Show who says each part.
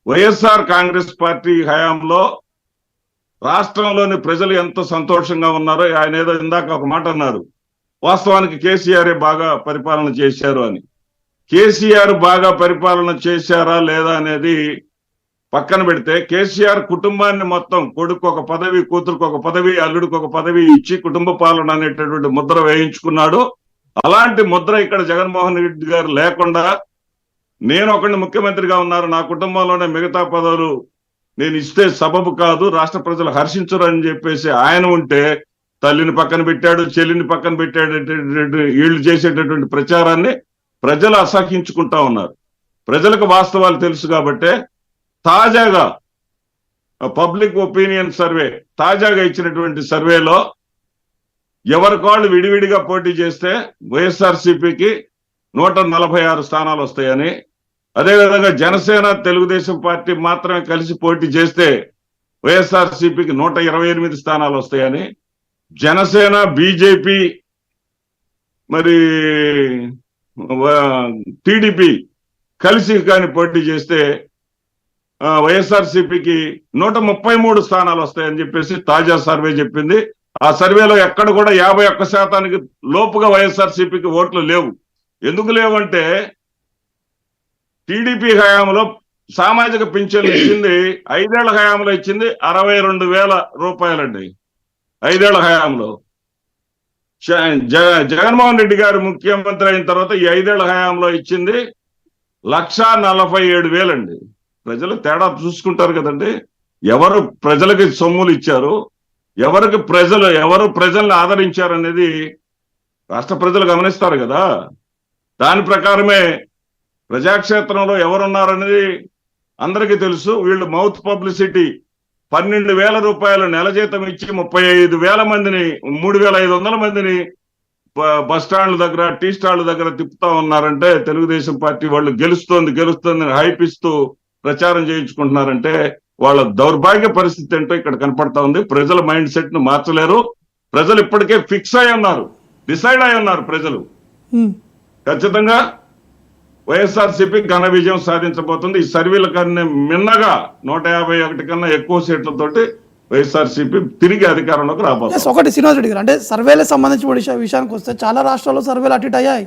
Speaker 1: YSR Congress party హయాంలో రాష్ట్రంలోని ప్రజలు ఎంత సంతోషంగా ఉన్నారో ఆయన ఏదో ఇందాక ఒక మాట అన్నారు. వాస్తవానికి కేసీఆర్ బాగా పరిపాలన చేశారు అని. కేసీఆర్ బాగా పరిపాలన చేశారా లేదా అనేది పక్కన పెడితే, కేసీఆర్ కుటుంబాన్ని మొత్తం కొడుకు ఒక పదవి, కూతురుకు ఒక పదవి, అల్లుడికి ఒక పదవి ఇచ్చి కుటుంబ పాలన అనేటటువంటి ముద్ర వేయించుకున్నాడు. అలాంటి ముద్ర ఇక్కడ జగన్మోహన్ రెడ్డి గారు లేకుండా, నేను ఒకరిని ముఖ్యమంత్రిగా ఉన్నారు, నా కుటుంబంలోనే మిగతా పదవులు నేను ఇస్తే సబబు కాదు, రాష్ట్ర ప్రజలు హర్షించరు అని చెప్పేసి ఆయన ఉంటే, తల్లిని పక్కన పెట్టాడు, చెల్లిని పక్కన పెట్టాడు. వీళ్ళు చేసేటటువంటి ప్రచారాన్ని ప్రజలు అసహించుకుంటా ఉన్నారు. ప్రజలకు వాస్తవాలు తెలుసు కాబట్టే తాజాగా పబ్లిక్ ఒపీనియన్ సర్వే తాజాగా ఇచ్చినటువంటి సర్వేలో ఎవరికాళ్ళు విడివిడిగా పోటీ చేస్తే వైఎస్ఆర్సీపీకి 146 స్థానాలు వస్తాయని, అదేవిధంగా జనసేన తెలుగుదేశం పార్టీ మాత్రమే కలిసి పోటీ చేస్తే వైఎస్ఆర్సీపీకి 128 స్థానాలు వస్తాయని, జనసేన బీజేపీ మరి టీడీపీ కలిసి కానీ పోటీ చేస్తే వైఎస్ఆర్సీపీకి 133 స్థానాలు వస్తాయని చెప్పేసి తాజా సర్వే చెప్పింది. ఆ సర్వేలో ఎక్కడ కూడా 51% లోపుగా వైఎస్ఆర్సీపీకి ఓట్లు లేవు. ఎందుకు లేవంటే, టీడీపీ హయాంలో సామాజిక పింఛన్లు ఇచ్చింది 5 ఏళ్ల హయాంలో ఇచ్చింది 62,000 రూపాయలండి. 5 ఏళ్ల హయాంలో జగన్మోహన్ రెడ్డి గారు ముఖ్యమంత్రి అయిన తర్వాత ఈ 5 ఏళ్ల హయాంలో ఇచ్చింది 1,47,000 అండి. ప్రజలు తేడా చూసుకుంటారు కదండి. ఎవరు ప్రజలకి సొమ్ములు ఇచ్చారు, ఎవరు ప్రజల్ని ఆదరించారు అనేది రాష్ట్ర ప్రజలు గమనిస్తారు కదా. దాని ప్రకారమే ప్రజాక్షేత్రంలో ఎవరున్నారనేది అందరికీ తెలుసు. వీళ్ళు మౌత్ పబ్లిసిటీ 12,000 రూపాయలు నెల జీతం ఇచ్చి 35,000 మందిని, 3,500 మందిని బస్ స్టాండ్ల దగ్గర, టీ స్టాండ్ల దగ్గర తిప్పుతా ఉన్నారంటే, తెలుగుదేశం పార్టీ వాళ్ళు గెలుస్తోంది హైప్ ఇస్తూ ప్రచారం చేయించుకుంటున్నారంటే వాళ్ళ దౌర్భాగ్య పరిస్థితి ఏంటో ఇక్కడ కనపడతా ఉంది. ప్రజల మైండ్ సెట్ ను మార్చలేరు. ప్రజలు ఇప్పటికే ఫిక్స్ అయి ఉన్నారు, డిసైడ్ అయి ఉన్నారు. ప్రజలు ఖచ్చితంగా వైఎస్ఆర్సీపీ ఘన విజయం సాధించబోతుంది. ఈ సర్వీల కన్నా మిన్నగా 151 కన్నా ఎక్కువ సీట్లతోటి వైఎస్ఆర్సీపీ తిరిగి అధికారంలోకి రాబోతుంది.
Speaker 2: ఒకటి శ్రీనివాస్ రెడ్డి గారు, అంటే సర్వేలకు సంబంధించిన విషయానికి వస్తే చాలా రాష్ట్రాల్లో సర్వేలు అటు ఇటు అయ్యాయి.